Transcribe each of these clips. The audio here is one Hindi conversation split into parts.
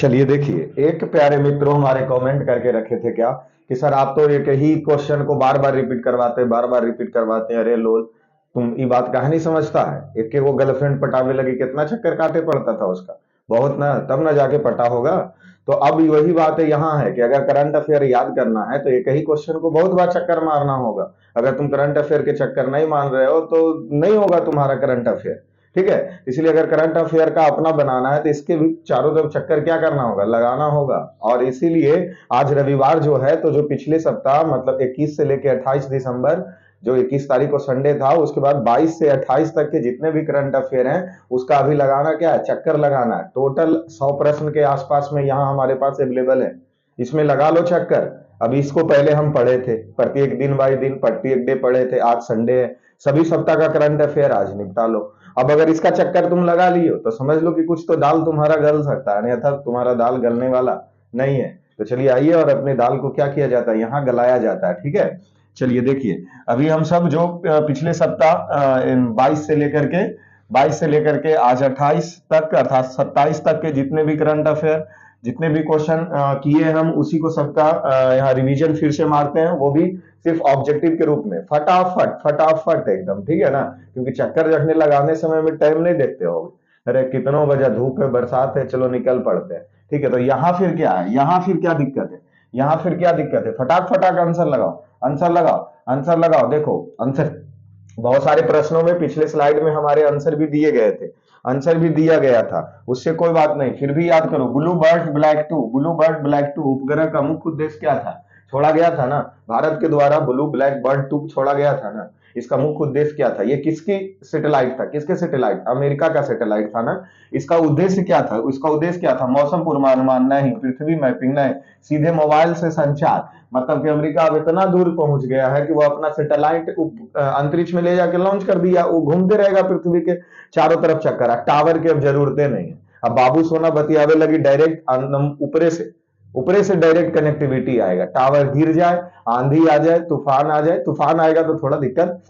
चलिए देखिए, एक प्यारे मित्रों हमारे कमेंट करके रखे थे क्या कि सर आप तो एक ही क्वेश्चन को बार बार रिपीट करवाते, बार बार रिपीट करवाते हैं। अरे लोल, तुम ये बात कहा नहीं समझता है। एक के वो गर्लफ्रेंड पटावे लगी, कितना चक्कर काटे पड़ता था उसका, बहुत ना, तब ना जाके पटा होगा। तो अब वही बात है, यहाँ है कि अगर करंट अफेयर याद करना है तो एक ही क्वेश्चन को बहुत बार चक्कर मारना होगा। अगर तुम करंट अफेयर के चक्कर नहीं मान रहे हो तो नहीं होगा तुम्हारा करंट अफेयर। ठीक है, इसलिए अगर करंट अफेयर का अपना बनाना है तो इसके भी चारों तरफ चक्कर क्या करना होगा, लगाना होगा। और इसीलिए आज रविवार जो है, तो जो पिछले सप्ताह मतलब 21 से लेकर 28 दिसंबर, जो 21 तारीख को संडे था, उसके बाद 22 से 28 तक के जितने भी करंट अफेयर हैं उसका अभी लगाना क्या है, चक्कर लगाना है। टोटल 100 प्रश्न के आसपास में यहाँ हमारे पास अवेलेबल है, इसमें लगा लो चक्कर। अब इसको पहले हम पढ़े थे, प्रत्येक दिन बाई दिन प्रत्येक डे पढ़े थे, आज संडे है, सभी सप्ताह का करंट अफेयर आज निपटा लो। अब अगर इसका चक्कर तुम लगा लियो तो समझ लो कि कुछ तो दाल तुम्हारा गल सकता है, अन्यथा तुम्हारा दाल गलने वाला नहीं है। तो चलिए आइए, और अपने दाल को क्या किया जाता है, यहाँ गलाया जाता है। ठीक है, चलिए देखिए, अभी हम सब जो पिछले सप्ताह 22 से लेकर के आज 28 तक अर्थात 27 तक के जितने भी करंट अफेयर, जितने भी क्वेश्चन किए हम, उसी को सबका यहाँ रिवीजन फिर से मारते हैं, वो भी सिर्फ ऑब्जेक्टिव के रूप में, फटाफट फटाफट एकदम। ठीक है ना, क्योंकि चक्कर रखने लगाने समय में टाइम नहीं देखते हो, अरे कितनों बजे धूप है, बरसात है, चलो निकल पड़ते हैं। ठीक है, तो यहाँ फिर क्या है, यहाँ फिर क्या दिक्कत है, यहाँ फिर क्या दिक्कत है, फटाक फटाक आंसर लगाओ, आंसर लगाओ, आंसर लगाओ। देखो आंसर, बहुत सारे प्रश्नों में पिछले स्लाइड में हमारे आंसर भी दिए गए थे, आंसर भी दिया गया था, उससे कोई बात नहीं, फिर भी याद करो। Blue bird black two, blue bird black two उपग्रह का मुख्य उद्देश्य क्या था, छोड़ा गया था ना, भारत के द्वारा ब्लू ब्लैक बर्ड टू छोड़ा गया था ना। इसका मुख्य उद्देश्य क्या था, ये किसकी सैटेलाइट था, किसके सैटेलाइट, अमेरिका का सैटेलाइट था ना। इसका उद्देश्य क्या था, इसका उद्देश्य क्या था, मौसम पूर्वानुमान नहीं, पृथ्वी मैपिंग नहीं, सीधे मोबाइल से संचार। मतलब कि अमेरिका अब इतना दूर पहुंच गया है कि वो अपना सैटेलाइट अंतरिक्ष में ले जाके लॉन्च कर दिया, वो घूमते रहेगा पृथ्वी के चारों तरफ चक्कर। अब टावर की अब जरूरतें नहीं है, अब बाबू सोना बतियावे लगी डायरेक्ट ऊपरे से डायरेक्ट कनेक्टिविटी आएगा। टावर गिर जाए, आंधी आ जाए, तूफान आ जाए, तूफान आएगा तो थोड़ा दिक्कत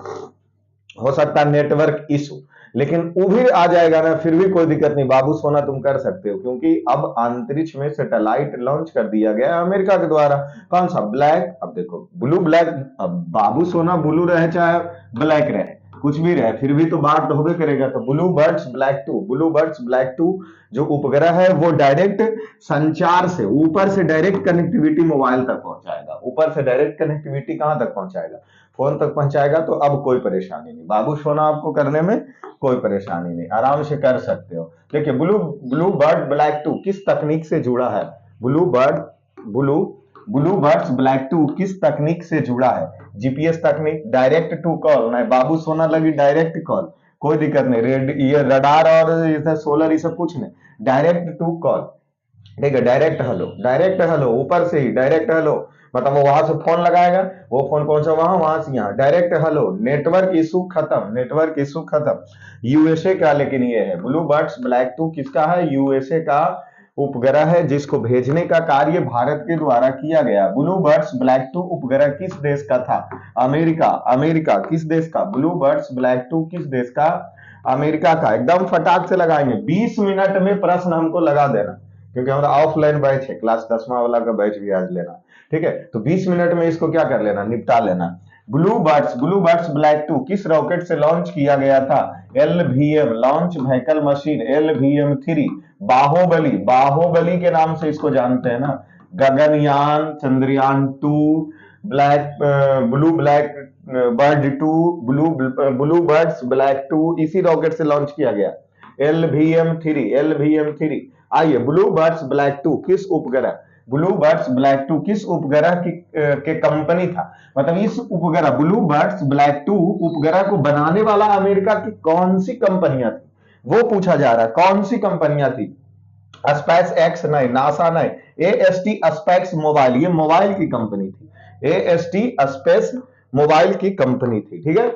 हो सकता है, नेटवर्क इशू, लेकिन वो भी आ जाएगा ना, फिर भी कोई दिक्कत नहीं, बाबू सोना तुम कर सकते हो, क्योंकि अब अंतरिक्ष में सैटेलाइट लॉन्च कर दिया गया है अमेरिका के द्वारा। कौन सा, ब्लैक, अब देखो ब्लू ब्लैक, अब बाबू सोना ब्लू रहे चाहे ब्लैक रहे, कुछ भी रहे, फिर भी तो बात होबे करेगा। तो blue birds black two, blue birds black two जो उपग्रह है वो डायरेक्ट संचार से, ऊपर से डायरेक्ट कनेक्टिविटी मोबाइल तक पहुंचाएगा, ऊपर से डायरेक्ट कनेक्टिविटी कहां तक पहुंचाएगा, फोन तक पहुंचाएगा। तो अब कोई परेशानी नहीं, बाबू सोना आपको करने में कोई परेशानी नहीं, आराम से कर सकते हो। देखिए, blue blue bird black two किस तकनीक से जुड़ा है, blue bird blue blue birds black two किस तकनीक से जुड़ा है, जीपीएस तकनीक, डायरेक्ट टू कॉल, नहीं बाबू सोना लगी डायरेक्ट कॉल, कोई दिक्कत नहीं, ये रडार और इधर सोलर ये सब कुछ नहीं, डायरेक्ट टू कॉल। ठीक है, डायरेक्ट हेलो, डायरेक्ट हेलो, ऊपर से ही डायरेक्ट हेलो, मतलब वो वहां से फोन लगाएगा, वो फोन कौन सा, वहां, वहां से यहाँ, डायरेक्ट हेलो, नेटवर्क इशू खत्म, नेटवर्क इशू खत्म। यूएसए का, लेकिन ये है ब्लू बर्ड्स ब्लैक टू किसका है, यूएसए का उपग्रह है, जिसको भेजने का कार्य भारत के द्वारा किया गया। ब्लू बर्ड्स ब्लैक टू उपग्रह किस देश का था, अमेरिका, अमेरिका किस देश का, ब्लू बर्ड्स ब्लैक टू किस देश का, अमेरिका का। एकदम फटाक से लगाएंगे, 20 मिनट में प्रश्न हमको लगा देना, क्योंकि हमारा ऑफलाइन बैच है, क्लास 10वां वाला का बैच भी आज लेना। ठीक है, तो 20 मिनट में इसको क्या कर लेना, निपटा लेना। ब्लू बर्ड्स ब्लैक टू किस रॉकेट से लॉन्च किया गया था, LVM launch vehicle machine, LVM-3, Baahubali, Baahubali के नाम से इसको जानते हैं ना, Gaganyaan, Chandrayaan 2, black blue black bird two, blue birds black two इसी रॉकेट से लॉन्च किया गया, LVM-3। आइए, ब्लू बर्ड्स ब्लैक टू किस उपग्रह, ब्लू बर्ड्स ब्लैक टू किस उपग्रह की के कंपनी था, मतलब इस उपग्रह ब्लू बर्ड्स ब्लैक टू उपग्रह को बनाने वाला अमेरिका की कौन सी कंपनियां थी, वो पूछा जा रहा है, कौन सी कंपनियां थी। स्पेस एक्स नहीं, नासा नहीं, AST स्पेक्स मोबाइल, ये मोबाइल की कंपनी थी, AST स्पेस मोबाइल की कंपनी थी। ठीक है,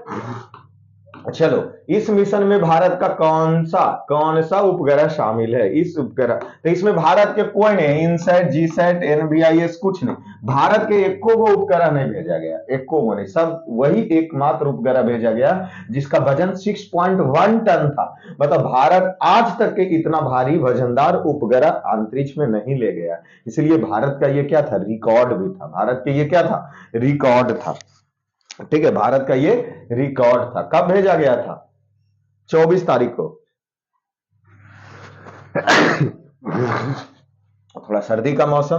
चलो, इस मिशन में भारत का कौन सा उपग्रह शामिल है? इस उपग्रह, तो इसमें भारत के कोई नहीं, इनसैट, जीसैट, एनबीआईएस कुछ नहीं, भारत के एको को उपग्रह नहीं भेजा गया, एको को नहीं, सब वही एकमात्र उपग्रह भेजा गया जिसका वजन 6.1 टन था। मतलब भारत आज तक के इतना भारी वजनदार उपग्रह अंतरिक्ष में नहीं ले गया, इसलिए भारत का ये क्या था, रिकॉर्ड भी था, भारत के ये क्या था, रिकॉर्ड था। ठीक है, भारत का ये रिकॉर्ड था। कब भेजा गया था? 24 तारीख को। थोड़ा सर्दी का मौसम,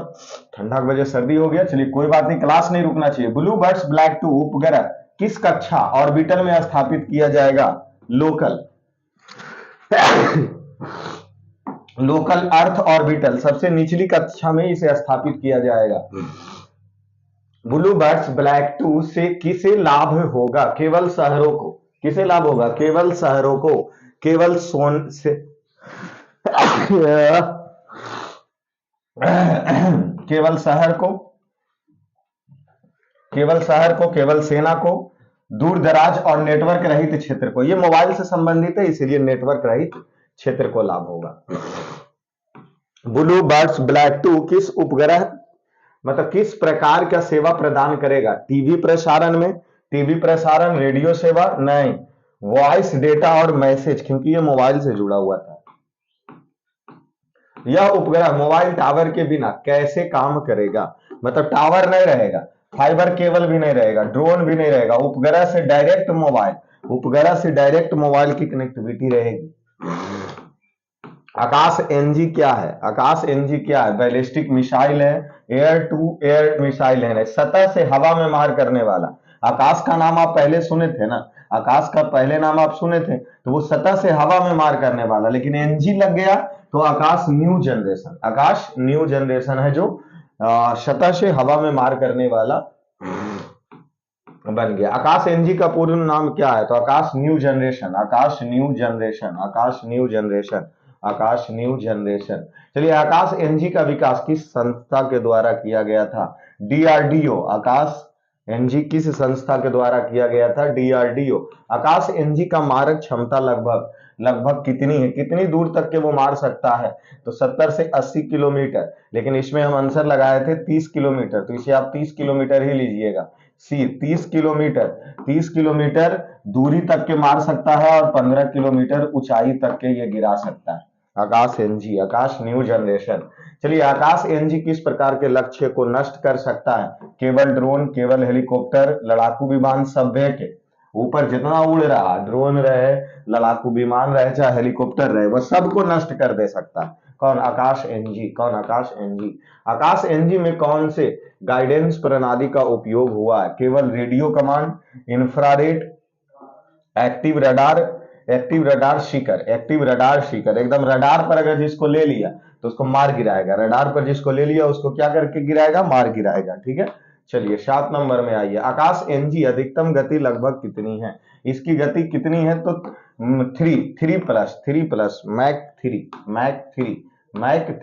ठंडा की वजह सर्दी हो गया, चलिए कोई बात नहीं, क्लास नहीं रुकना चाहिए। ब्लू बर्ड्स ब्लैक 2 उपग्रह किस कक्षा ऑर्बिटल में स्थापित किया जाएगा? लोकल लोकल अर्थ ऑर्बिटल, सबसे निचली कक्षा में इसे स्थापित किया जाएगा। ब्लू बर्ड्स ब्लैक 2 से किसे लाभ होगा? केवल शहरों को। किसे लाभ होगा? केवल शहरों को, केवल सोन से केवल शहर को, केवल शहर को, केवल सेना को, दूर दराज और नेटवर्क रहित क्षेत्र को। ये मोबाइल से संबंधित है, इसलिए नेटवर्क रहित क्षेत्र को लाभ होगा। ब्लू बर्ड्स ब्लैक 2 किस उपग्रह, मतलब किस प्रकार का सेवा प्रदान करेगा? टीवी प्रसारण में, टीवी प्रसारण, रेडियो सेवा नहीं, वॉइस, डेटा और मैसेज, क्योंकि ये मोबाइल से जुड़ा हुआ था। यह उपग्रह मोबाइल टावर के बिना कैसे काम करेगा? मतलब टावर नहीं रहेगा, फाइबर केबल भी नहीं रहेगा, ड्रोन भी नहीं रहेगा, उपग्रह से डायरेक्ट मोबाइल, उपग्रह से डायरेक्ट मोबाइल की कनेक्टिविटी रहेगी। आकाश एनजी क्या है? आकाश एनजी क्या है? बैलिस्टिक मिसाइल है, एयर टू एयर मिसाइल है, सतह से हवा में मार करने वाला। आकाश का नाम आप पहले सुने थे ना, आकाश का पहले नाम आप सुने थे, तो वो सतह से हवा में मार करने वाला, लेकिन एनजी लग गया तो आकाश न्यू जनरेशन, आकाश न्यू जनरेशन है जो सतह से हवा में मार करने वाला बन गया। आकाश एनजी का पूर्ण नाम क्या है? तो आकाश न्यू जनरेशन, आकाश न्यू जनरेशन, आकाश न्यू जनरेशन, आकाश न्यू जनरेशन। चलिए, आकाश एनजी का विकास किस संस्था के द्वारा किया गया था? डीआरडीओ। आकाश एनजी किस संस्था के द्वारा किया गया था? डीआरडीओ। आकाश एनजी का मारक क्षमता लगभग लगभग कितनी है? कितनी दूर तक के वो मार सकता है? तो 70 से 80 किलोमीटर, लेकिन इसमें हम आंसर लगाए थे 30 किलोमीटर, तो इसे आप 30 किलोमीटर ही लीजिएगा। सी 30 किलोमीटर, 30 किलोमीटर दूरी तक के मार सकता है और 15 किलोमीटर ऊंचाई तक के ये गिरा सकता है। आकाश एनजी, आकाश न्यू जनरेशन। चलिए, आकाश एनजी किस प्रकार के लक्ष्य को नष्ट कर सकता है? केवल ड्रोन, केवल हेलीकॉप्टर, लड़ाकू विमान, सभ्य के ऊपर जितना उड़ रहा, ड्रोन रहे, लड़ाकू विमान रहे, चाहे हेलीकॉप्टर रहे, वह सबको नष्ट कर दे सकता है। कौन? आकाश एनजी। कौन? आकाश एनजी। आकाश एनजी में कौन से गाइडेंस प्रणाली का उपयोग हुआ है? केवल radio command, infrared, active radar, active radar Sikar, active radar Sikar. एकदम रडार पर अगर जिसको ले लिया तो उसको मार गिराएगा, रडार पर जिसको ले लिया उसको क्या करके गिराएगा? मार गिराएगा। ठीक है, चलिए 7 नंबर में आइए। आकाश एनजी अधिकतम गति लगभग कितनी है? इसकी गति कितनी है? तो 3 प्लस मैक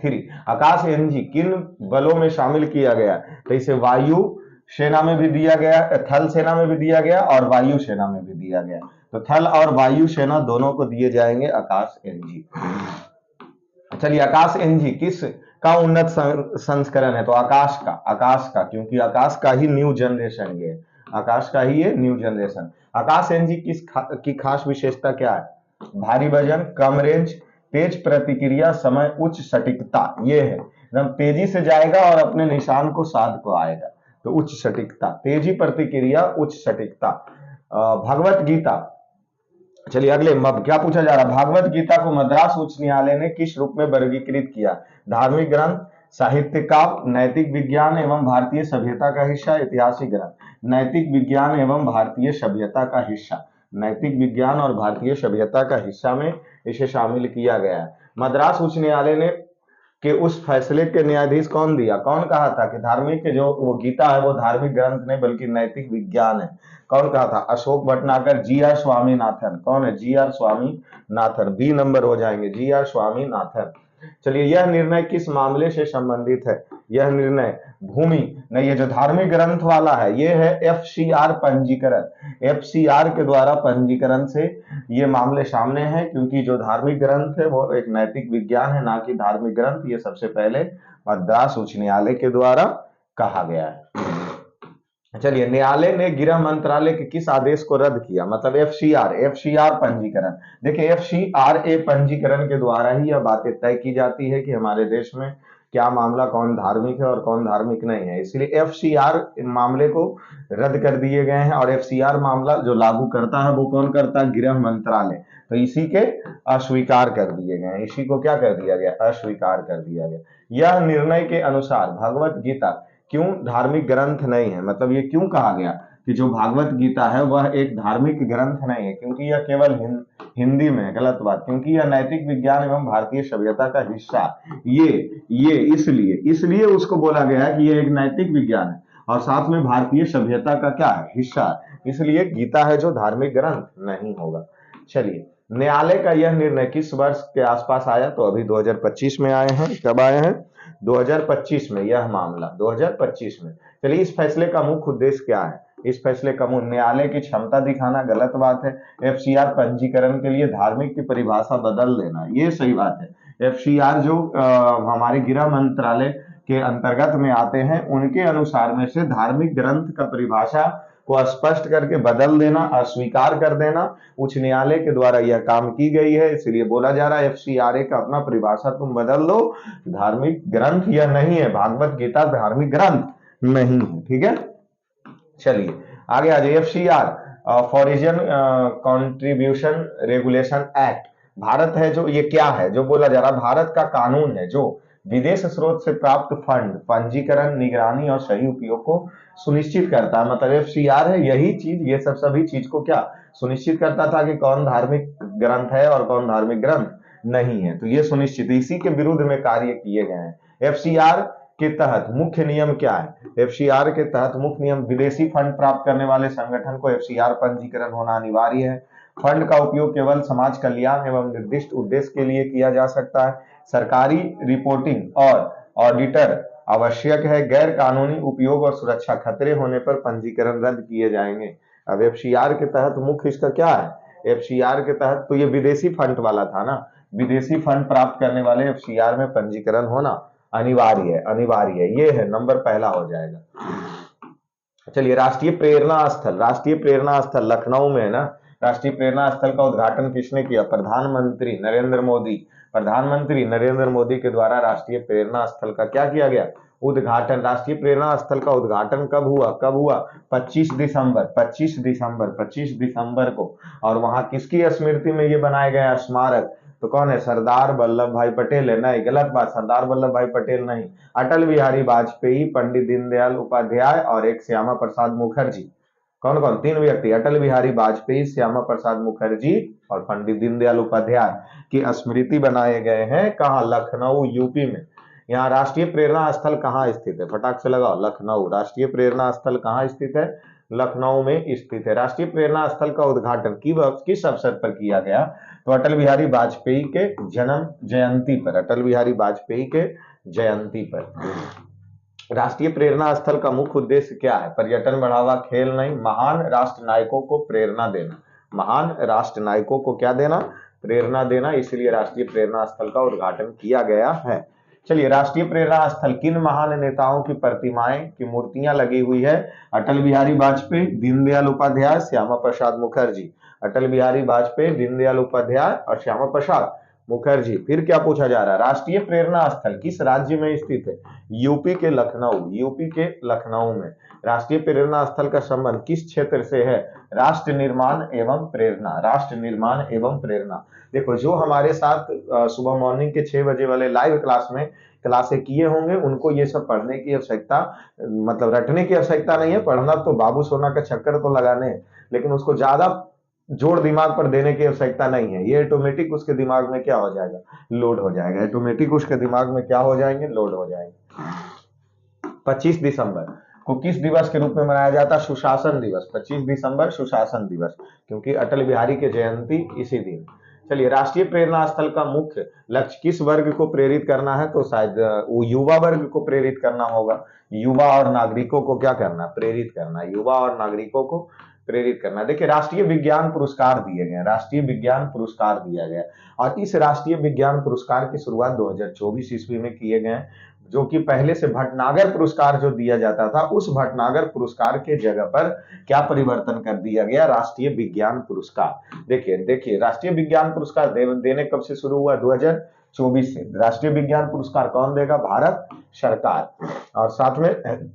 3। आकाश एनजी किन बलों में शामिल किया गया? तो इसे वायु सेना में भी दिया गया, थल सेना में भी दिया गया और वायु सेना में भी दिया गया। तो थल और वायु सेना दोनों को दिए जाएंगे आकाश एनजी। चलिए, आकाश एनजी किस का उन्नत संस्करण है? तो आकाश का, क्योंकि आकाश का ही न्यू जनरेशन ये, आकाश का ही ये न्यू जनरेशन। आकाश एनजी की खास विशेषता क्या है? भारी वजन, कम रेंज, तेज प्रतिक्रिया समय, उच्च सटीकता। ये है, एकदम तेजी से जाएगा और अपने निशान को साध को आएगा, तो उच्च सटीकता, तेजी प्रतिक्रिया, उच्च सटीकता। भगवत गीता, चलिए अगले क्या पूछा जा रहा है? भागवत गीता को मद्रास उच्च न्यायालय ने किस रूप में वर्गीकृत किया? धार्मिक ग्रंथ, साहित्य काव्य, नैतिक विज्ञान एवं भारतीय सभ्यता का हिस्सा, ऐतिहासिक ग्रंथ। नैतिक विज्ञान एवं भारतीय सभ्यता का हिस्सा, नैतिक विज्ञान और भारतीय सभ्यता का हिस्सा में इसे शामिल किया गया है। मद्रास उच्च न्यायालय ने कि उस फैसले के न्यायाधीश कौन दिया? कौन कहा था कि धार्मिक के जो वो गीता है वो धार्मिक ग्रंथ नहीं बल्कि नैतिक विज्ञान है? कौन कहा था? अशोक भटनागर, जी आर स्वामीनाथन। कौन है? जी आर स्वामीनाथन। बी नंबर हो जाएंगे, जी आर स्वामीनाथन। चलिए, यह निर्णय किस मामले से संबंधित है? यह निर्णय भूमि नहीं, ये जो धार्मिक ग्रंथ वाला है ये है एफसीआर पंजीकरण। एफसीआर के द्वारा पंजीकरण से ये मामले सामने हैं, क्योंकि जो धार्मिक ग्रंथ है वो एक नैतिक विज्ञान है, ना कि धार्मिक ग्रंथ। ये सबसे पहले मद्रास उच्च न्यायालय के द्वारा कहा गया है। चलिए, न्यायालय ने गृह मंत्रालय के किस आदेश को रद्द किया? मतलब एफसीआर पंजीकरण। देखिए, एफसीआरए पंजीकरण के द्वारा ही यह बातें तय की जाती है कि हमारे देश में क्या मामला, कौन धार्मिक है और कौन धार्मिक नहीं है। इसलिए एफसीआर मामले को रद्द कर दिए गए हैं, और एफसीआर मामला जो लागू करता है वो कौन करता है? गृह मंत्रालय। तो इसी के अस्वीकार कर दिए गए हैं, इसी को क्या कर दिया गया? अस्वीकार कर दिया गया। यह निर्णय के अनुसार भगवत गीता क्यों धार्मिक ग्रंथ नहीं है? मतलब ये क्यों कहा गया कि जो भागवत गीता है वह एक धार्मिक ग्रंथ नहीं है? क्योंकि यह केवल हिंदी में है। गलत बात, क्योंकि यह नैतिक विज्ञान एवं भारतीय सभ्यता का हिस्सा, ये इसलिए उसको बोला गया कि ये एक नैतिक विज्ञान है और साथ में भारतीय सभ्यता का क्या है? हिस्सा। इसलिए गीता है जो धार्मिक ग्रंथ नहीं होगा। चलिए, न्यायालय का यह निर्णय किस वर्ष के आसपास आया? तो अभी 2025 में आए हैं। कब आए हैं? 2025 में यह मामला 2025 में। चलिए, इस फैसले का मुख्य उद्देश्य क्या है? इस फैसले का न्यायालय की क्षमता दिखाना गलत बात है। एफसीआर पंजीकरण के लिए धार्मिक की परिभाषा बदल देना ये सही बात है। एफसीआर जो हमारे गृह मंत्रालय के अंतर्गत में आते हैं उनके अनुसार में से धार्मिक ग्रंथ का परिभाषा को स्पष्ट करके बदल देना, अस्वीकार कर देना, उच्च न्यायालय के द्वारा यह काम की गई है। इसलिए बोला जा रहा है एफसीआरए का अपना परिभाषा तुम बदल दो, धार्मिक ग्रंथ यह नहीं है, भागवत गीता धार्मिक ग्रंथ नहीं है। ठीक है, चलिए आगे आ जाइए। FCR foreign contribution regulation act, Bharat है जो, ये क्या है जो बोला जा रहा है? भारत का कानून है जो विदेश स्रोत से प्राप्त फंड पंजीकरण, निगरानी और सही उपयोग को सुनिश्चित करता है। मतलब एफसीआर है यही चीज, ये सब सभी चीज को क्या सुनिश्चित करता था कि कौन धार्मिक ग्रंथ है और कौन धार्मिक ग्रंथ नहीं है। तो ये सुनिश्चित, इसी के विरुद्ध में कार्य किए गए हैं। एफसीआर के तहत मुख्य नियम क्या है? एफसीआर के तहत मुख्य नियम, विदेशी फंड प्राप्त करने वाले संगठन को एफसीआर पंजीकरण होना अनिवार्य है। फंड का उपयोग केवल समाज कल्याण एवं निर्दिष्ट उद्देश्य के लिए किया जा सकता है। सरकारी रिपोर्टिंग और ऑडिटर आवश्यक है। गैर कानूनी उपयोग और सुरक्षा खतरे होने पर पंजीकरण रद्द किए जाएंगे। अब एफसीआर के तहत मुख्य इसका क्या है? एफसीआर के तहत तो ये विदेशी फंड वाला था ना, विदेशी फंड प्राप्त करने वाले एफसीआर में पंजीकरण होना अनिवार्य है। ये है नंबर पहला हो जाएगा। चलिए, राष्ट्रीय प्रेरणा स्थल लखनऊ में है ना। राष्ट्रीय प्रेरणा स्थल का उद्घाटन किसने किया? प्रधानमंत्री नरेंद्र मोदी के द्वारा राष्ट्रीय प्रेरणा स्थल का क्या किया गया? उद्घाटन। राष्ट्रीय प्रेरणा स्थल का उद्घाटन कब हुआ? 25 दिसंबर को। और वहां किसकी स्मृति में ये बनाया गया स्मारक? तो कौन है? सरदार वल्लभ भाई पटेल है। नहीं, गलत बात, सरदार वल्लभ भाई पटेल नहीं, अटल बिहारी वाजपेयी, पंडित दीनदयाल उपाध्याय और एक श्यामा प्रसाद मुखर्जी। कौन कौन? 3 व्यक्ति, अटल बिहारी वाजपेयी, श्यामा प्रसाद मुखर्जी और पंडित दीनदयाल उपाध्याय की स्मृति बनाए गए हैं। कहाँ? लखनऊ, यूपी में। यहाँ राष्ट्रीय प्रेरणा स्थल कहाँ स्थित है? फटाक से लगाओ, लखनऊ। राष्ट्रीय प्रेरणा स्थल कहाँ स्थित है? लखनऊ में स्थित है। राष्ट्रीय प्रेरणा स्थल का उद्घाटन किस अवसर पर किया गया? तो अटल बिहारी वाजपेयी के जन्म जयंती पर, अटल बिहारी वाजपेयी के जयंती पर। राष्ट्रीय प्रेरणा स्थल का मुख्य उद्देश्य क्या है? पर्यटन बढ़ावा, खेल नहीं, महान राष्ट्र नायकों को प्रेरणा देना। महान राष्ट्र नायकों को क्या देना? प्रेरणा देना। इसलिए राष्ट्रीय प्रेरणा स्थल का उद्घाटन किया गया है। चलिए, राष्ट्रीय प्रेरणा स्थल किन महान नेताओं की प्रतिमाएं की मूर्तियां लगी हुई है? अटल बिहारी वाजपेयी, दीनदयाल उपाध्याय, श्यामा प्रसाद मुखर्जी। अटल बिहारी वाजपेयी, दीनदयाल उपाध्याय और श्यामा प्रसाद मुखर्जी। फिर क्या पूछा जा रहा है? राष्ट्रीय प्रेरणा स्थल किस राज्य में स्थित है? यूपी के लखनऊ में। राष्ट्रीय प्रेरणा स्थल का संबंध किस क्षेत्र से है? राष्ट्र निर्माण एवं प्रेरणा। देखो, जो हमारे साथ सुबह मॉर्निंग के 6 बजे वाले लाइव क्लास में क्लासे किए होंगे उनको ये सब पढ़ने की आवश्यकता, मतलब रटने की आवश्यकता नहीं है। पढ़ना तो बाबू सोना का चक्कर तो लगाने हैं, लेकिन उसको ज्यादा जोर दिमाग पर देने की आवश्यकता नहीं है। ये ऑटोमेटिक उसके दिमाग में क्या हो जाएगा? लोड हो जाएगा। ऑटोमेटिक उसके दिमाग में क्या हो जाएंगे? लोड हो जाएंगे। 25 दिसंबर को किस दिवस के रूप में मनाया जाता है? सुशासन दिवस। 25 दिसंबर सुशासन दिवस, क्योंकि अटल बिहारी की जयंती इसी दिन। चलिए, राष्ट्रीय प्रेरणा स्थल का मुख्य लक्ष्य किस वर्ग को प्रेरित करना है, तो शायद वो युवा वर्ग को प्रेरित करना होगा। युवा और नागरिकों को क्या करना, प्रेरित करना, युवा और नागरिकों को प्रेरित करना। देखिए, राष्ट्रीय विज्ञान पुरस्कार दिए गए, राष्ट्रीय विज्ञान पुरस्कार दिया गया और इस राष्ट्रीय विज्ञान पुरस्कार की शुरुआत 2024 ईस्वी में किए गए, जो कि पहले से भटनागर पुरस्कार जो दिया जाता था, उस भटनागर पुरस्कार के जगह पर क्या परिवर्तन कर दिया गया, राष्ट्रीय विज्ञान पुरस्कार। देखिए देखिए, राष्ट्रीय विज्ञान पुरस्कार देने कब से शुरू हुआ, 2024 से। राष्ट्रीय विज्ञान पुरस्कार कौन देगा, भारत सरकार, और साथ में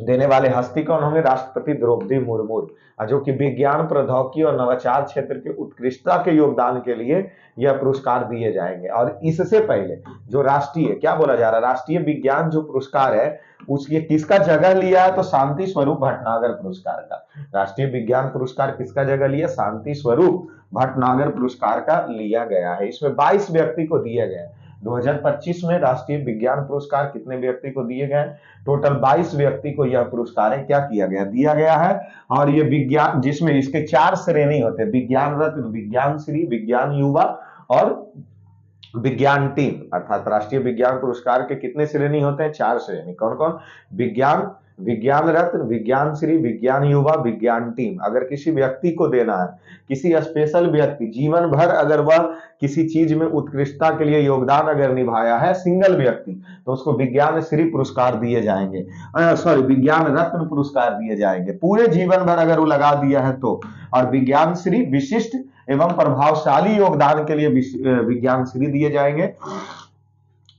देने वाले हस्ती कौन होंगे, राष्ट्रपति द्रौपदी मुर्मू, जो कि विज्ञान प्रौद्योगिकी और नवाचार क्षेत्र के उत्कृष्टता के योगदान के लिए यह पुरस्कार दिए जाएंगे। और इससे पहले जो राष्ट्रीय, क्या बोला जा रहा है, राष्ट्रीय विज्ञान जो पुरस्कार है उसकी किसका जगह लिया है, तो शांति स्वरूप भटनागर पुरस्कार का। राष्ट्रीय विज्ञान पुरस्कार किसका जगह लिया, शांति स्वरूप भटनागर पुरस्कार का लिया गया है। इसमें 22 व्यक्ति को दिया गया है। 2025 में राष्ट्रीय विज्ञान पुरस्कार कितने व्यक्ति को दिए गए, टोटल 22 व्यक्ति को यह पुरस्कार क्या किया गया, दिया गया है। और ये विज्ञान, जिसमें इसके 4 श्रेणी होते हैं, विज्ञान रत्न, विज्ञान श्री, विज्ञान युवा और विज्ञान टीम। अर्थात राष्ट्रीय विज्ञान पुरस्कार के कितने श्रेणी होते हैं, 4 श्रेणी। कौन कौन, विज्ञान, विज्ञान रत्न, विज्ञान श्री, विज्ञान युवा, विज्ञान टीम। अगर किसी व्यक्ति को देना है, किसी स्पेशल व्यक्ति, जीवन भर अगर वह किसी चीज में उत्कृष्टता के लिए योगदान अगर निभाया है, सिंगल व्यक्ति, तो उसको विज्ञान श्री पुरस्कार दिए जाएंगे, सॉरी विज्ञान रत्न पुरस्कार दिए जाएंगे। पूरे जीवन भर अगर वो लगा दिया है तो। और विज्ञान श्री विशिष्ट एवं प्रभावशाली योगदान के लिए विज्ञान श्री दिए जाएंगे।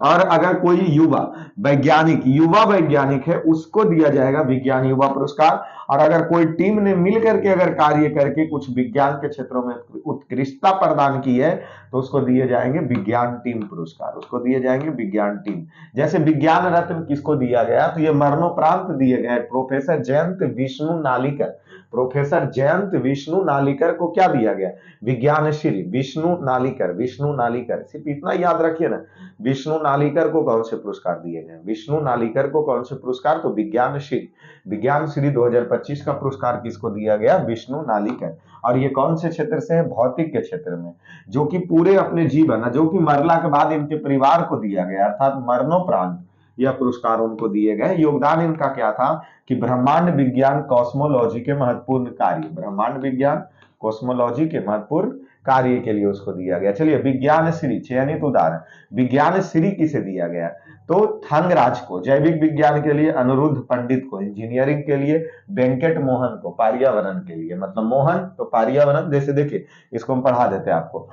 और अगर कोई युवा वैज्ञानिक है, उसको दिया जाएगा विज्ञान युवा पुरस्कार। और अगर कोई टीम ने मिलकर के अगर कार्य करके कुछ विज्ञान के क्षेत्रों में उत्कृष्टता प्रदान की है, तो उसको दिए जाएंगे विज्ञान टीम पुरस्कार, उसको दिए जाएंगे विज्ञान टीम। जैसे विज्ञान रत्न किसको दिया गया, तो ये मरणोपरांत दिए गए प्रोफेसर जयंत विष्णु नालिकर। प्रोफेसर जयंत विष्णु नालिकर को क्या दिया गया, विज्ञान श्री विष्णु नालिकर, सिर्फ इतना याद रखिए ना, विष्णु नालिकर को कौन से पुरस्कार दिए गए, विष्णु नालिकर को कौन से पुरस्कार, तो विज्ञान श्री 2025 का पुरस्कार किसको दिया गया, विष्णु नालिकर। और ये कौन से क्षेत्र से है, भौतिक के क्षेत्र में, जो कि पूरे अपने जीवन, जो कि मरला के बाद इनके परिवार को दिया गया, अर्थात मरणोपरांत यह पुरस्कार उनको दिए गए। योगदान इनका क्या था कि ब्रह्मांड विज्ञान कॉस्मोलॉजी के महत्वपूर्ण कार्य, ब्रह्मांड विज्ञान कॉस्मोलॉजी के महत्वपूर्ण कार्य के लिए उसको दिया गया। चलिए, विज्ञान श्री, चयनित उदाहरण, विज्ञान श्री किसे दिया गया, तो थंगराज को जैविक विज्ञान के लिए, अनिरुद्ध पंडित को इंजीनियरिंग के लिए, वेंकट मोहन को पर्यावरण के लिए, मतलब मोहन तो पर्यावरण। जैसे देखिए, इसको हम पढ़ा देते हैं आपको,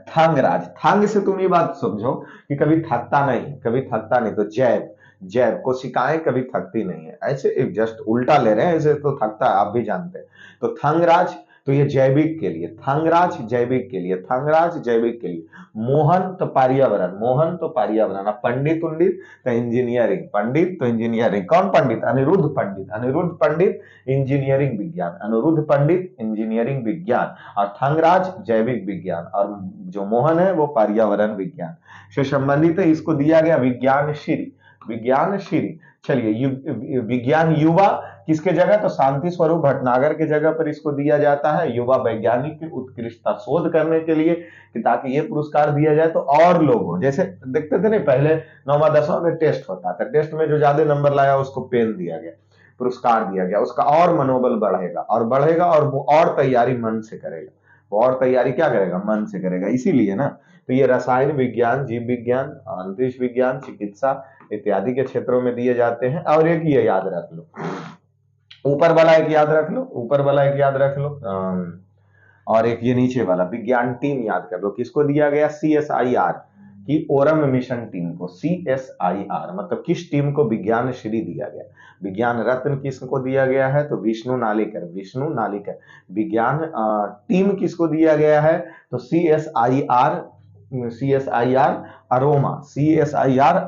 थंगराज, थंग से तुम ये बात समझो कि कभी थकता नहीं, तो जैव कोशिकाएं कभी थकती नहीं है, ऐसे जस्ट उल्टा ले रहे हैं, ऐसे तो थकता है, आप भी जानते हैं। तो थंगराज तो ये जैविक के लिए, थंगराज जैविक के लिए, मोहन तो पर्यावरण, पंडित तो इंजीनियरिंग, कौन पंडित, अनिरुद्ध पंडित इंजीनियरिंग विज्ञान, और थंगराज जैविक विज्ञान, और जो मोहन है वो पर्यावरण विज्ञान से संबंधित है। इसको दिया गया विज्ञान श्री। चलिए, विज्ञान युवा किसके जगह, तो शांति स्वरूप भटनागर के जगह पर इसको दिया जाता है, युवा वैज्ञानिक की उत्कृष्टता शोध करने के लिए, कि ताकि ये पुरस्कार दिया जाए तो और लोगों, जैसे देखते थे ना पहले 9वां 10वां में टेस्ट होता था, टेस्ट में जो ज्यादा नंबर लाया उसको पेन दिया गया, पुरस्कार दिया गया, उसका और मनोबल बढ़ेगा और वो और तैयारी मन से करेगा, वो और तैयारी क्या करेगा, मन से करेगा। इसीलिए ना, तो ये रसायन विज्ञान, जीव विज्ञान, अंतरिक्ष विज्ञान, चिकित्सा इत्यादि के क्षेत्रों में दिए जाते हैं। और एक ये याद रख लो, ऊपर वाला एक याद रख लो, और एक ये नीचे वाला विज्ञान टीम याद कर लो, किसको दिया गया, CSIR की ओरम मिशन टीम को, CSIR मतलब किस टीम को विज्ञान श्री दिया गया। विज्ञान रत्न किसको दिया गया है, तो विष्णु नालिकर। विज्ञान टीम किसको दिया गया है, तो CSIR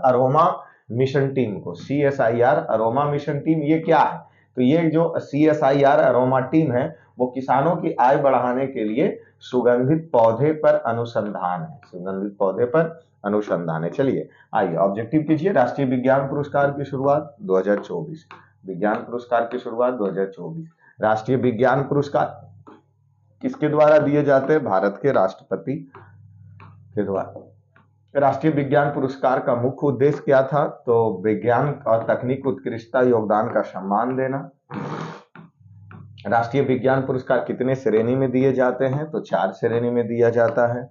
अरोमा मिशन टीम को, CSIR अरोमा मिशन टीम। ये क्या है, तो ये जो CSIR अरोमा टीम है, वो किसानों की आय बढ़ाने के लिए सुगंधित पौधे पर अनुसंधान है। चलिए, आइए ऑब्जेक्टिव कीजिए। राष्ट्रीय विज्ञान पुरस्कार की शुरुआत 2024, राष्ट्रीय विज्ञान पुरस्कार किसके द्वारा दिए जाते हैं? भारत के राष्ट्रपति के द्वारा। राष्ट्रीय विज्ञान पुरस्कार का मुख्य उद्देश्य क्या था? तो विज्ञान और तकनीक उत्कृष्टता योगदान का सम्मान देना। राष्ट्रीय विज्ञान पुरस्कार कितने श्रेणी में दिए जाते हैं? तो 4 श्रेणी में दिया जाता है।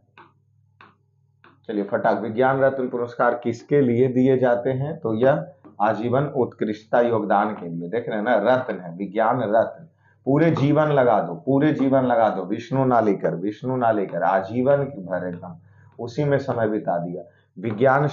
चलिए फटाक, विज्ञान रत्न पुरस्कार किसके लिए दिए जाते हैं? तो यह आजीवन उत्कृष्टता योगदान के लिए। देख रहे हैं ना, रत्न है, विज्ञान रत्न, पूरे जीवन लगा दो, पूरे जीवन लगा दो। विष्णु नालिकर, विष्णु नालिकर आजीवन भर एकदम उसी में समय बिता दिया। विज्ञान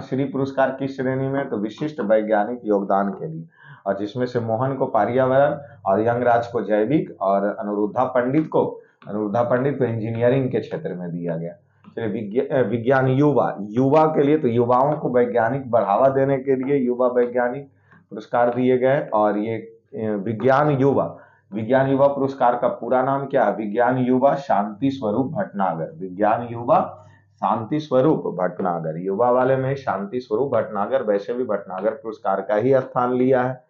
श्री पुरस्कार किस श्रेणी में? तो विशिष्ट वैज्ञानिक योगदान के लिए, और जिसमें से मोहन को पर्यावरण और यंगराज को जैविक और अनुरुद्धा पंडित को इंजीनियरिंग के क्षेत्र में दिया गया। चलिए विज्ञान युवा के लिए, तो युवाओं को वैज्ञानिक बढ़ावा देने के लिए युवा वैज्ञानिक पुरस्कार दिए गए। और ये विज्ञान युवा पुरस्कार का पूरा नाम क्या है? विज्ञान युवा शांति स्वरूप भटनागर। विज्ञान युवा शांति स्वरूप भटनागर, युवा वाले में शांति स्वरूप भटनागर, वैसे भी भटनागर पुरस्कार का ही स्थान लिया है।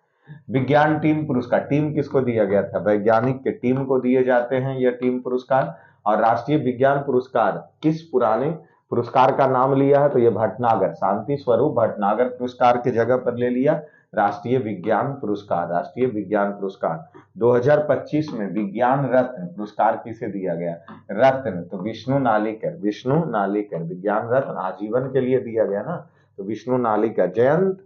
विज्ञान टीम पुरस्कार, टीम किसको दिया गया था? वैज्ञानिक के टीम को दिए जाते हैं यह टीम पुरस्कार। और राष्ट्रीय विज्ञान पुरस्कार किस पुराने पुरस्कार का नाम लिया है? तो यह भटनागर, शांति स्वरूप भटनागर पुरस्कार की जगह पर ले लिया राष्ट्रीय विज्ञान पुरस्कार। राष्ट्रीय विज्ञान पुरस्कार 2025 में विज्ञान रत्न पुरस्कार किसे दिया गया? रत्न, तो विष्णु नालिकर विज्ञान रत्न आजीवन के लिए दिया गया ना, तो विष्णु नालिकर। जयंत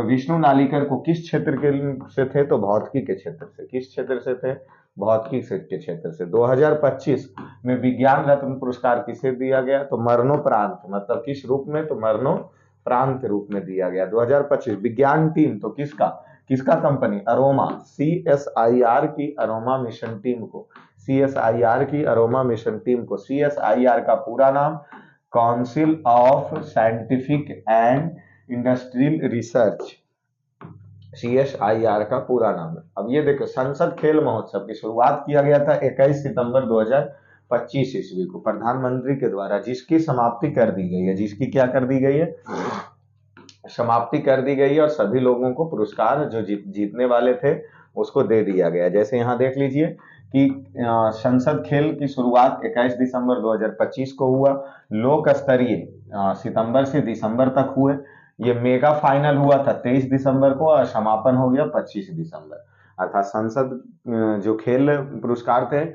विष्णु नालिकर को किस क्षेत्र के से थे? तो भौतिकी के क्षेत्र से। किस क्षेत्र से थे? भौतिकी के क्षेत्र से। 2025 में विज्ञान रत्न पुरस्कार किसे दिया गया? तो मरणोपरांत, मतलब किस रूप में? तो मरणोपरांत रूप में दिया गया 2025। विज्ञान टीम तो किसका कंपनी? अरोमा, CSIR की अरोमा मिशन टीम को, CSIR की अरोमा मिशन टीम को। CSIR का पूरा नाम council of scientific and industrial research, CSIR का पूरा नाम है। अब ये देखो, संसद खेल महोत्सव की शुरुआत किया गया था 21 सितंबर 2025 ईस्वी को प्रधानमंत्री के द्वारा, जिसकी समाप्ति कर दी गई है। जिसकी क्या कर दी गई है? समाप्ति कर दी गई है। और सभी लोगों को पुरस्कार जो जीतने वाले थे उसको दे दिया गया। जैसे यहाँ देख लीजिए कि संसद खेल की शुरुआत 21 दिसंबर 2025 को हुआ। लोक स्तरीय सितंबर से दिसंबर तक हुए। ये मेगा फाइनल हुआ था 23 दिसंबर को और समापन हो गया 25 दिसंबर। अर्थात संसद जो खेल पुरस्कार थे,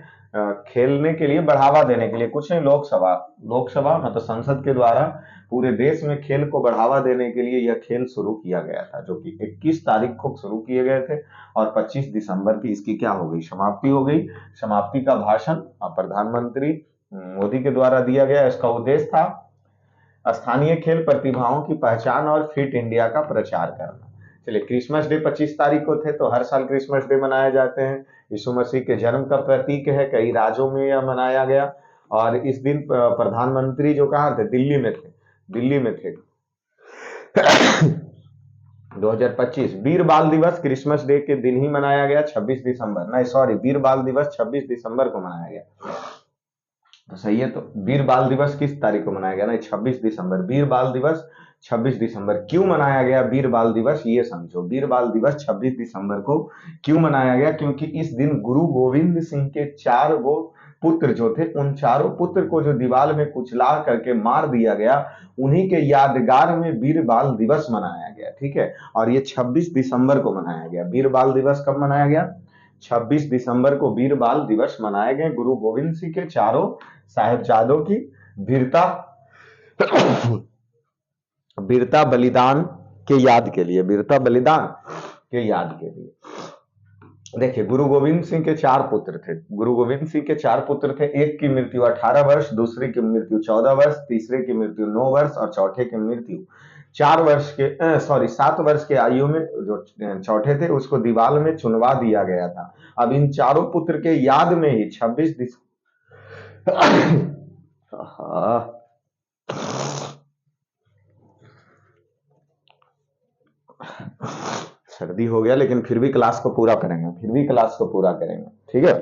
खेलने के लिए बढ़ावा देने के लिए, कुछ नहीं, लोकसभा मतलब संसद के द्वारा पूरे देश में खेल को बढ़ावा देने के लिए यह खेल शुरू किया गया था, जो कि 21 तारीख को शुरू किए गए थे और 25 दिसंबर की इसकी क्या हो गई? समाप्ति हो गई। समाप्ति का भाषण प्रधानमंत्री मोदी के द्वारा दिया गया। इसका उद्देश्य था स्थानीय खेल प्रतिभाओं की पहचान और फिट इंडिया का प्रचार करना। चलिए, क्रिसमस डे 25 तारीख को थे, तो हर साल क्रिसमस डे मनाए जाते हैं। यीशु मसीह के जन्म का प्रतीक है। कई राज्यों में यह मनाया गया। और इस दिन प्रधानमंत्री जो कहाँ थे? दिल्ली में थे 2025। वीर बाल दिवस क्रिसमस डे के दिन ही मनाया गया, 26 दिसंबर, नहीं सॉरी, वीर बाल दिवस 26 दिसंबर को मनाया गया। तो सही है, तो वीर बाल दिवस किस तारीख को मनाया गया? नहीं, 26 दिसंबर। वीर बाल दिवस 26 दिसंबर क्यों मनाया गया? वीर बाल दिवस ये समझो, वीर बाल दिवस 26 दिसंबर को क्यों मनाया गया? क्योंकि इस दिन गुरु गोविंद सिंह के 4 वो पुत्र जो थे, उन चारों पुत्र को जो दीवार में कुचला करके मार दिया गया, उन्हीं के यादगार में वीर बाल दिवस मनाया गया। ठीक है, और ये 26 दिसंबर को मनाया गया। वीर बाल दिवस कब मनाया गया? 26 दिसंबर को वीर बाल दिवस मनाए गए। गुरु गोविंद सिंह के चारों साहिबजादों की वीरता बलिदान के याद के लिए, वीरता बलिदान के याद के लिए। देखिए, गुरु गोविंद सिंह के 4 पुत्र थे। गुरु गोविंद सिंह के 4 पुत्र थे। एक की मृत्यु 18 वर्ष, दूसरे की मृत्यु 14 वर्ष, तीसरे की मृत्यु 9 वर्ष और चौथे की मृत्यु 7 वर्ष के आयु में। जो चौथे थे उसको दीवाल में चुनवा दिया गया था। अब इन चारों पुत्र के याद में ही 26 सर्दी हो गया, लेकिन फिर भी क्लास को पूरा करेंगे, ठीक है।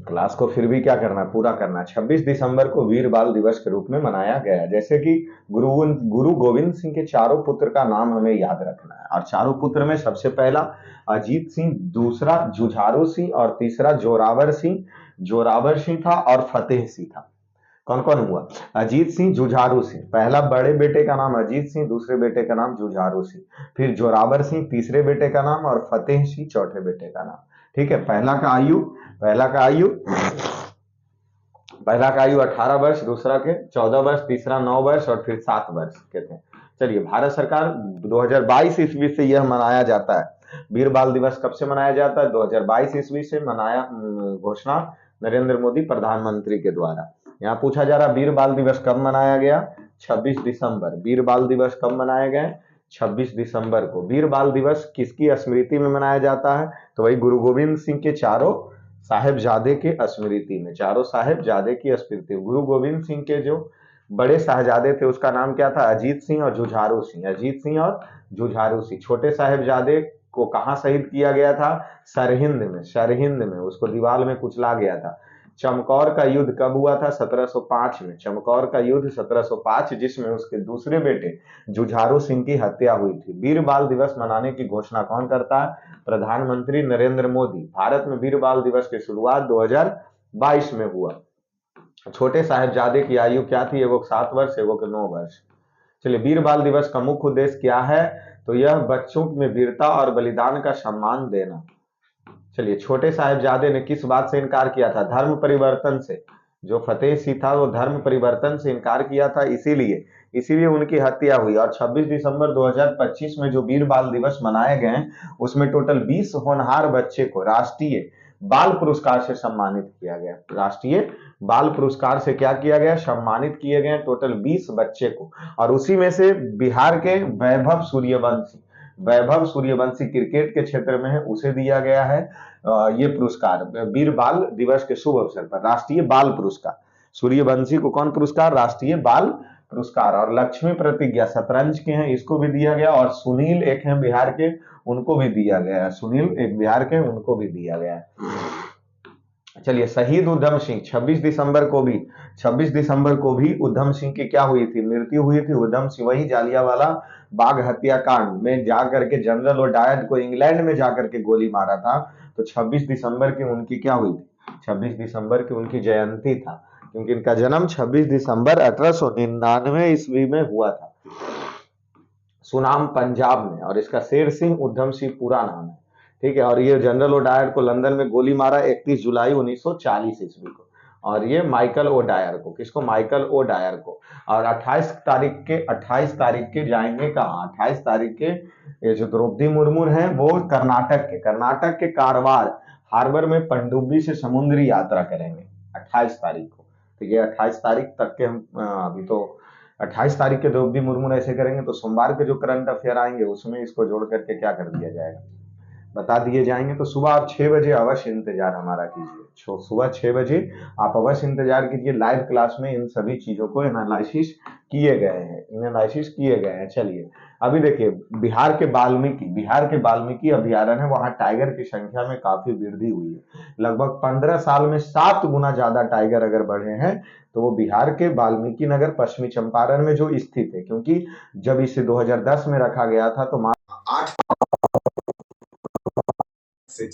क्लास को फिर भी क्या करना है, पूरा करना है। 26 दिसंबर को वीर बाल दिवस के रूप में मनाया गया है। जैसे कि गुरु गोविंद सिंह के चारों पुत्र का नाम हमें याद रखना है, और चारों पुत्र में सबसे पहला अजीत सिंह, दूसरा जुझारू सिंह और तीसरा जोरावर सिंह। जोरावर सिंह था और फतेह सिंह था। कौन कौन हुआ? अजीत सिंह, जुझारू सिंह। पहला बड़े बेटे का नाम अजीत सिंह, दूसरे बेटे का नाम जुझारू सिंह, फिर जोरावर सिंह तीसरे बेटे का नाम, और फतेह सिंह चौथे बेटे का नाम। ठीक है। पहला का आयु पहला का आयु 18 वर्ष, दूसरा के 14 वर्ष, तीसरा 9 वर्ष और फिर 7 वर्ष के थे। चलिए, भारत सरकार 2022 ईस्वी से यह मनाया जाता है। वीर बाल दिवस कब से मनाया जाता है? 2022 ईस्वी से मनाया, घोषणा नरेंद्र मोदी प्रधानमंत्री के द्वारा। यहाँ पूछा जा रहा वीर बाल दिवस कब मनाया गया? 26 दिसंबर। वीर बाल दिवस कब मनाया गया? 26 दिसंबर को। वीर बाल दिवस किसकी स्मृति में मनाया जाता है? तो वही गुरु गोविंद सिंह के चारों साहेबजादे के स्मृति में, चारों साहेबजादे की स्मृति। गुरु गोविंद सिंह के जो बड़े साहबजादे थे उसका नाम क्या था? अजीत सिंह और जुझारू सिंह। अजीत सिंह और जुझारू सिंह। छोटे साहेबजादे को कहां शहीद किया गया था? सरहिंद में। सरहिंद में उसको दीवार में कुचला गया था। चमकौर का युद्ध कब हुआ था? 1705 में। चमकौर का युद्ध 1705, जिसमें उसके दूसरे बेटे जुझारू सिंह की हत्या हुई थी। वीर बाल दिवस मनाने की घोषणा कौन करता है? प्रधानमंत्री नरेंद्र मोदी। भारत में वीर बाल दिवस की शुरुआत 2022 में हुआ। छोटे साहिबजादे की आयु क्या थी? एगो 7 वर्ष, एगो के 9 वर्ष। चलिए, वीर बाल दिवस का मुख्य उद्देश्य क्या है? तो यह बच्चों में वीरता और बलिदान का सम्मान देना। चलिए, छोटे साहिबजादे ने किस बात से इनकार किया था? धर्म परिवर्तन से। जो फतेह सिंह था वो धर्म परिवर्तन से इनकार किया था, इसीलिए उनकी हत्या हुई। और 26 दिसंबर 2025 में जो वीर बाल दिवस मनाए गए उसमें टोटल 20 होनहार बच्चे को राष्ट्रीय बाल पुरस्कार से सम्मानित किया गया। राष्ट्रीय बाल पुरस्कार से क्या किया गया? सम्मानित किए गए टोटल 20 बच्चे को। और उसी में से बिहार के वैभव सूर्यवंशी क्रिकेट के क्षेत्र में है, उसे दिया गया है ये पुरस्कार वीर बाल दिवस के शुभ अवसर पर, राष्ट्रीय बाल पुरस्कार। सूर्यवंशी को कौन पुरस्कार? राष्ट्रीय बाल पुरस्कार। और लक्ष्मी प्रतिज्ञा शतरंज के हैं, इसको भी दिया गया। और सुनील एक हैं बिहार के, उनको भी दिया गया है। सुनील एक बिहार के, उनको भी दिया गया है। चलिए, शहीद उधम सिंह 26 दिसंबर को भी उधम सिंह की क्या हुई थी? मृत्यु हुई थी। उधम सिंह वही जालियांवाला बाग हत्याकांड में जाकर के जनरल ओडायर को इंग्लैंड में जाकर के गोली मारा था। तो 26 दिसंबर की उनकी क्या हुई थी? 26 दिसंबर की उनकी जयंती था, क्योंकि इनका जन्म 26 दिसंबर 1899 ईस्वी में हुआ था, सुनाम पंजाब में। और इसका शेर सिंह उधम सिंह पूरा नाम है। ठीक है। और ये जनरल ओडायर को लंदन में गोली मारा 31 जुलाई 1940 ईस्वी को। और ये माइकल ओडायर को, किसको? माइकल ओडायर को। और 28 तारीख के जाएंगे कहाँ? 28 तारीख के ये जो द्रौपदी मुर्मू हैं वो कर्नाटक के कारवार हार्बर में पनडुब्बी से समुद्री यात्रा करेंगे 28 तारीख को। तो ये 28 तारीख तक के हम अभी तो 28 तारीख के द्रौपदी मुर्मू ऐसे करेंगे, तो सोमवार के जो करंट अफेयर आएंगे उसमें इसको जोड़ करके क्या कर दिया जाएगा, बता दिए जाएंगे। तो सुबह आप 6 बजे अवश्य इंतजार हमारा कीजिए। सुबह 6 बजे आप अवश्य इंतजार कीजिए। लाइव क्लास में इन सभी चीजों को एनालिसिस किए गए हैं। चलिए, अभी देखिए, बिहार के वाल्मीकि अभ्यारण्य है, वहां टाइगर की संख्या में काफी वृद्धि हुई है। लगभग 15 साल में 7 गुना ज्यादा टाइगर अगर बढ़े हैं, तो वो बिहार के वाल्मीकि नगर पश्चिमी चंपारण में जो स्थित है। क्योंकि जब इसे 2010 में रखा गया था तो 8 से